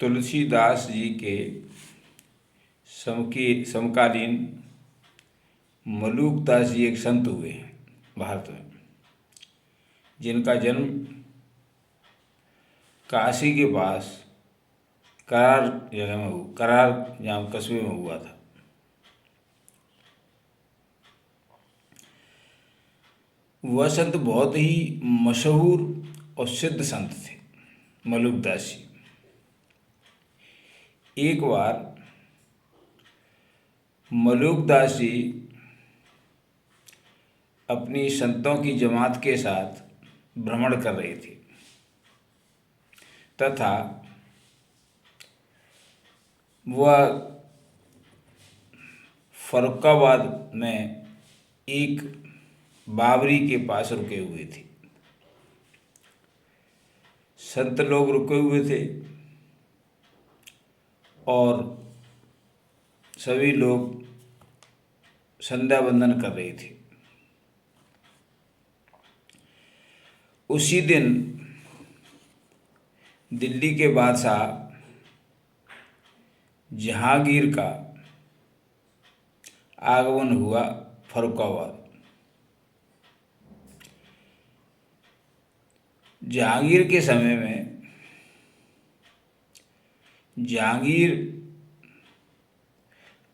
तुलसीदास जी के समकालीन मलूकदास जी एक संत हुए हैं भारत में, जिनका जन्म काशी के पास करार नाम कस्बे में हुआ था। वह संत बहुत ही मशहूर और सिद्ध संत थे, मलूकदास जी। एक बार मलूकदास जी अपनी संतों की जमात के साथ भ्रमण कर रहे थे तथा वह फर्रुखाबाद में एक बावरी के पास रुके हुए थे। संत लोग रुके हुए थे और सभी लोग संध्या वंदन कर रहे थे। उसी दिन दिल्ली के बादशाह जहांगीर का आगमन हुआ फर्रुखाबाद। जहांगीर के समय में जहांगीर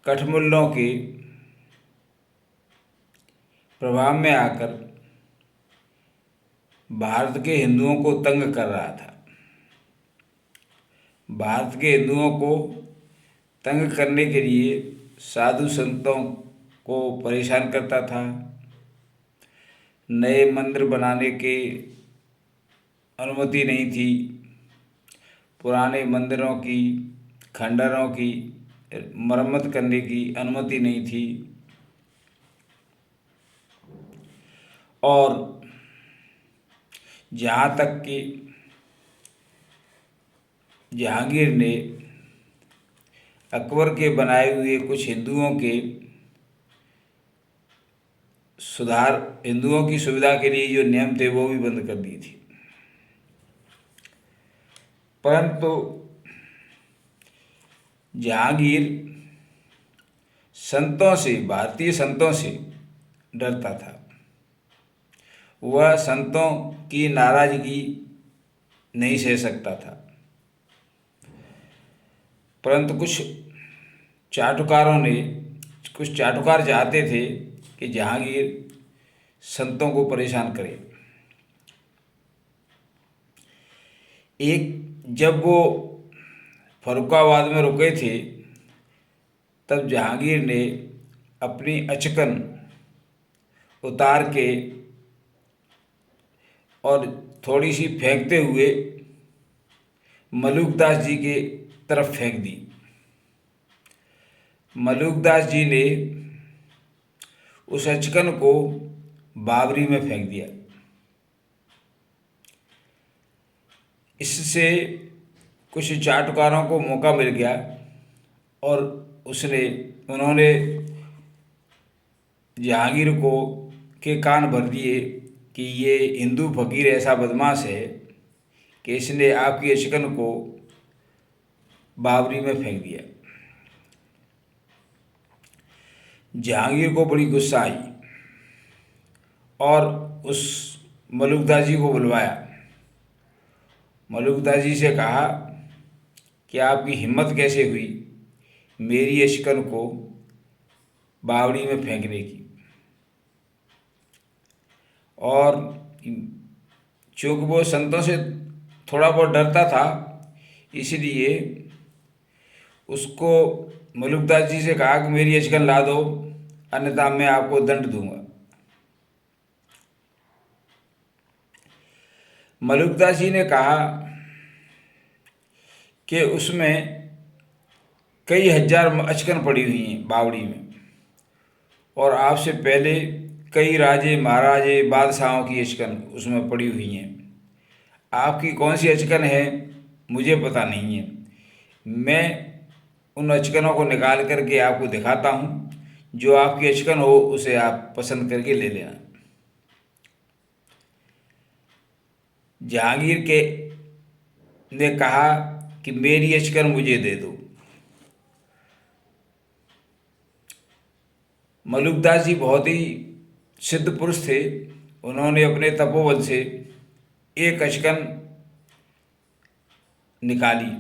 कठमुल्लों के प्रभाव में आकर भारत के हिंदुओं को तंग कर रहा था। भारत के हिंदुओं को तंग करने के लिए साधु संतों को परेशान करता था। नए मंदिर बनाने की अनुमति नहीं थी, पुराने मंदिरों की खंडरों की मरम्मत करने की अनुमति नहीं थी और जहाँ तक कि जहांगीर ने अकबर के बनाए हुए कुछ हिंदुओं की सुविधा के लिए जो नियम थे वो भी बंद कर दिए थे। परंतु जहांगीर भारतीय संतों से डरता था। वह संतों की नाराजगी नहीं सह सकता था। परंतु कुछ चाटुकार चाहते थे कि जहांगीर संतों को परेशान करे। जब वो फर्रुखाबाद में रुके थे तब जहांगीर ने अपनी अचकन उतार के और थोड़ी सी फेंकते हुए मलूकदास जी के तरफ फेंक दी। मलूकदास जी ने उस अचकन को बावरी में फेंक दिया। इससे कुछ चाटुकारों को मौका मिल गया और उन्होंने जहांगीर के कान भर दिए कि ये हिंदू फकीर ऐसा बदमाश है कि इसने आपकी अचकन को बावरी में फेंक दिया। जहांगीर को बड़ी गुस्सा आई और उस मलूकदास जी को बुलवाया। मलूकदास जी से कहा कि आपकी हिम्मत कैसे हुई मेरी अचकन को बावड़ी में फेंकने की। और चूँकि वो संतों से थोड़ा बहुत डरता था, इसलिए उसको मलूकदास जी से कहा कि मेरी अचकन ला दो, अन्यथा मैं आपको दंड दूंगा। मलूकदास जी ने कहा कि उसमें कई हजार अचकन पड़ी हुई हैं बावड़ी में, और आपसे पहले कई राजे महाराजे बादशाहों की अचकन उसमें पड़ी हुई हैं। आपकी कौन सी अचकन है मुझे पता नहीं है। मैं उन अचकनों को निकाल करके आपको दिखाता हूँ, जो आपकी अचकन हो उसे आप पसंद करके ले लेना। जहांगीर ने कहा कि मेरी अचकन मुझे दे दो। मलुकदास जी बहुत ही सिद्ध पुरुष थे। उन्होंने अपने तपोबल से एक अचकन निकाली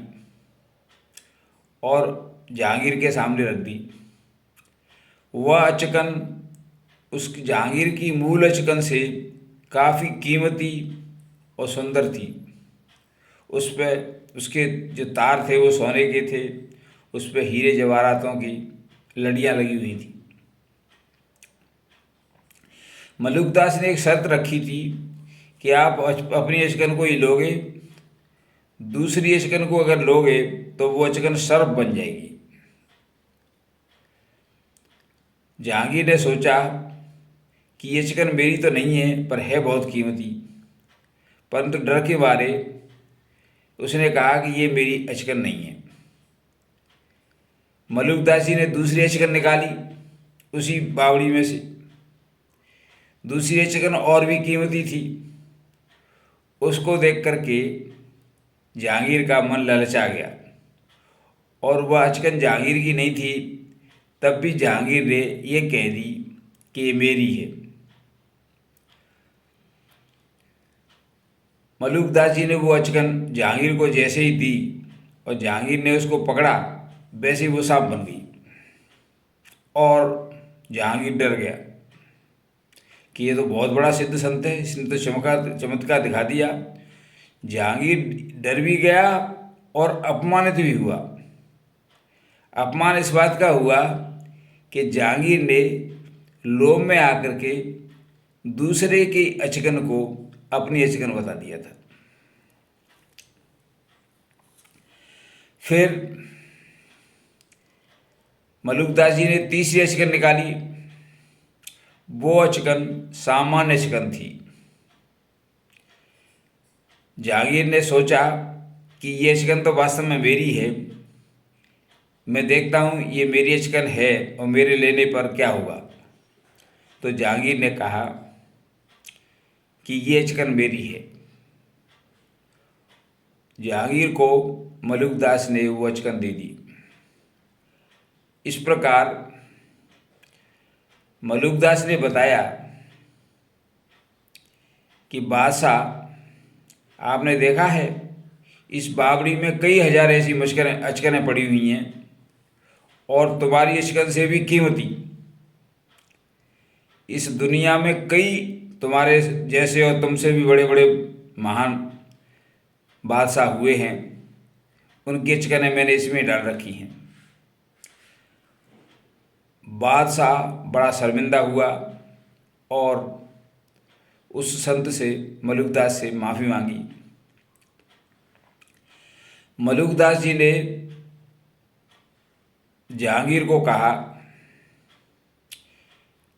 और जहांगीर के सामने रख दी। वह अचकन उस जहांगीर की मूल अचकन से काफ़ी कीमती और सुंदर थी। उस पर उसके जो तार थे वो सोने के थे, उस पर हीरे जवाहरातों की लड़ियाँ लगी हुई थी। मलुकदास ने एक शर्त रखी थी कि आप अपनी अचकन को ही लोगे, दूसरी अचकन को अगर लोगे तो वो अचकन सर्प बन जाएगी। जहांगीर ने सोचा कि ये अचकन मेरी तो नहीं है, पर है बहुत कीमती, परंतु डर के मारे उसने कहा कि ये मेरी अचकन नहीं है। मलुकदास जी ने दूसरी अचकन निकाली उसी बावड़ी में से। दूसरी अचकन और भी कीमती थी। उसको देख करके जहांगीर का मन ललचा गया और वह अचकन जहांगीर की नहीं थी। तब भी जहांगीर ने ये कह दी कि ये मेरी है। मलुकदास जी ने वो अचकन जहांगीर को जैसे ही दी और जहांगीर ने उसको पकड़ा, वैसे ही वो सांप बन गई और जहांगीर डर गया कि ये तो बहुत बड़ा सिद्ध संत है, इसने तो चमत्कार दिखा दिया। जहांगीर डर भी गया और अपमानित भी हुआ। अपमान इस बात का हुआ कि जहांगीर ने लोभ में आकर के दूसरे की अचकन को अपनी अचकन बता दिया था। फिर मलुकदास जी ने तीसरी अचकन निकाली। वो अचकन सामान्य अचकन थी। जहांगीर ने सोचा कि ये अचकन तो वास्तव में मेरी है, मैं देखता हूँ ये मेरी अचकन है और मेरे लेने पर क्या होगा। तो जहांगीर ने कहा कि ये अचकन मेरी है। जहांगीर को मलुकदास ने वो अचकन दे दी। इस प्रकार मलुकदास ने बताया कि बादशाह, आपने देखा है इस बावड़ी में कई हजार ऐसी अचकनें पड़ी हुई हैं और तुम्हारी अचकन से भी कीमती। इस दुनिया में कई तुम्हारे जैसे और तुमसे भी बड़े बड़े महान बादशाह हुए हैं, उनकी अचकनें मैंने इसमें डाल रखी हैं। बादशाह बड़ा शर्मिंदा हुआ और उस संत से, मलुकदास से माफ़ी मांगी। मलुकदास जी ने जहांगीर को कहा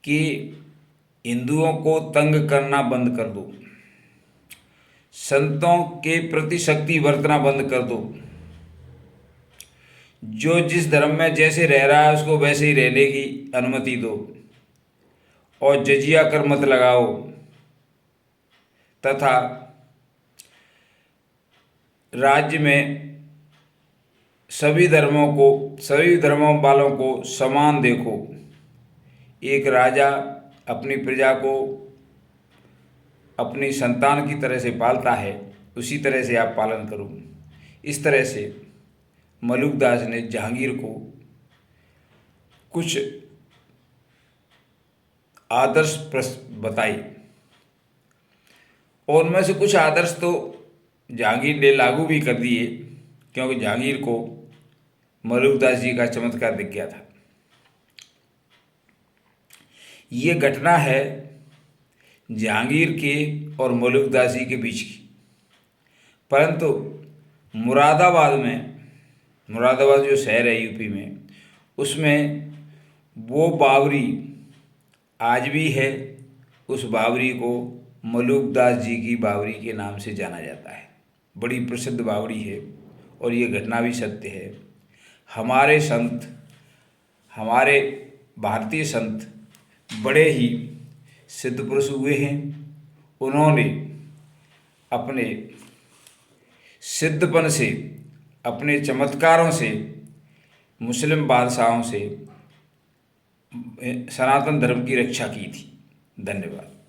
कि हिंदुओं को तंग करना बंद कर दो, संतों के प्रति शक्ति बरतना बंद कर दो। जो जिस धर्म में जैसे रह रहा है उसको वैसे ही रहने की अनुमति दो और जजिया कर मत लगाओ, तथा राज्य में सभी धर्मों वालों को समान देखो। एक राजा अपनी प्रजा को अपनी संतान की तरह से पालता है, उसी तरह से आप पालन करो। इस तरह से मलुकदास ने जहांगीर को कुछ आदर्श बताई और उनमें से कुछ आदर्श तो जहांगीर ने लागू भी कर दिए, क्योंकि जहांगीर को मलुकदास जी का चमत्कार दिख गया था। ये घटना है जहांगीर के और मलुकदास जी के बीच की। परंतु मुरादाबाद जो शहर है यूपी में, उसमें वो बावरी आज भी है। उस बावरी को मलुकदास जी की बावरी के नाम से जाना जाता है। बड़ी प्रसिद्ध बावरी है और ये घटना भी सत्य है। हमारे संत, हमारे भारतीय संत बड़े ही सिद्ध पुरुष हुए हैं। उन्होंने अपने सिद्धपन से अपने चमत्कारों से मुस्लिम बादशाहों से सनातन धर्म की रक्षा की थी। धन्यवाद।